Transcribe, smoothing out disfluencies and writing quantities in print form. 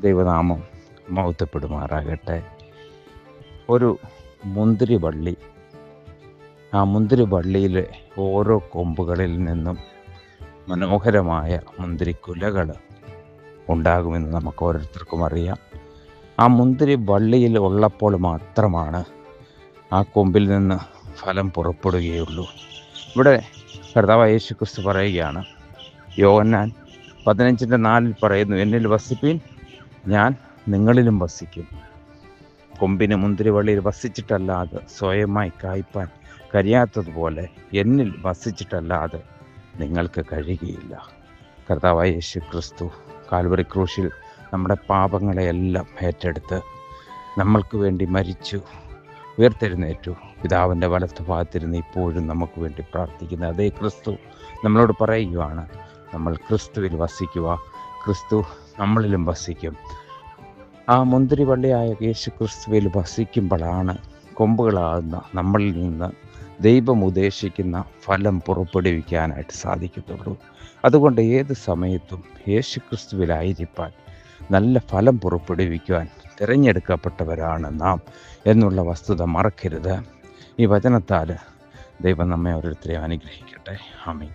ദൈവനാമം മഹത്വപ്പെടുമാറാകട്ടെ. ഒരു മുന്തിരി വള്ളി, ആ മുന്തിരി വള്ളിയിലെ ഓരോ കൊമ്പുകളിൽ നിന്നും മനോഹരമായ മുന്തിരിക്കുലകൾ ഉണ്ടാകുമെന്ന് നമുക്ക് ഓരോരുത്തർക്കും അറിയാം. ആ മുന്തിരി വള്ളിയിൽ ഉള്ളപ്പോൾ മാത്രമാണ് ആ കൊമ്പിൽ നിന്ന് ഫലം പുറപ്പെടുകയുള്ളൂ. ഇവിടെ കർത്താവായ യേശുക്രിസ്തു പറയുകയാണ്, യോഹന്നാൻ 15:4 പറയുന്നു, എന്നിൽ വസിപ്പീൻ, ഞാൻ നിങ്ങളിലും വസിക്കും. കൊമ്പിന് മുന്തിരിവള്ളിയിൽ വസിച്ചിട്ടല്ലാതെ സ്വയമായി കായ്പാൻ കഴിയാത്തതുപോലെ എന്നിൽ വസിച്ചിട്ടല്ലാതെ നിങ്ങൾക്ക് കഴിയുകയില്ല. കർത്താവായ യേശു ക്രിസ്തു കാൽവറി ക്രൂശിൽ നമ്മുടെ പാപങ്ങളെയെല്ലാം ഏറ്റെടുത്ത് നമ്മൾക്ക് വേണ്ടി മരിച്ചു, ഉയർത്തെഴുന്നേറ്റു. പിതാവിൻ്റെ വലത്തുഭാഗത്തിരുന്ന് ഇപ്പോഴും നമുക്ക് വേണ്ടി പ്രാർത്ഥിക്കുന്ന അതേ ക്രിസ്തു നമ്മളോട് പറയുകയാണ്, നമ്മൾ ക്രിസ്തുവിൽ വസിക്കുക, ക്രിസ്തു നമ്മളിലും വസിക്കും. ആ മുന്തിരിവള്ളിയായ യേശു ക്രിസ്തുവിൽ വസിക്കുമ്പോഴാണ് കൊമ്പുകളാകുന്ന നമ്മളിൽ നിന്ന് ദൈവം ഉദ്ദേശിക്കുന്ന ഫലം പുറപ്പെടുവിക്കാനായിട്ട് സാധിക്കത്തുള്ളൂ. അതുകൊണ്ട് ഏത് സമയത്തും യേശു ക്രിസ്തുവിലായിരിക്കാൻ, നല്ല ഫലം പുറപ്പെടുവിക്കുവാൻ തിരഞ്ഞെടുക്കപ്പെട്ടവരാണ് നാം എന്നുള്ള വസ്തുത മറക്കരുത്. ഈ വചനത്താൽ ദൈവം നമ്മെ ഓരോരുത്തരെയും അനുഗ്രഹിക്കട്ടെ. ആമേൻ.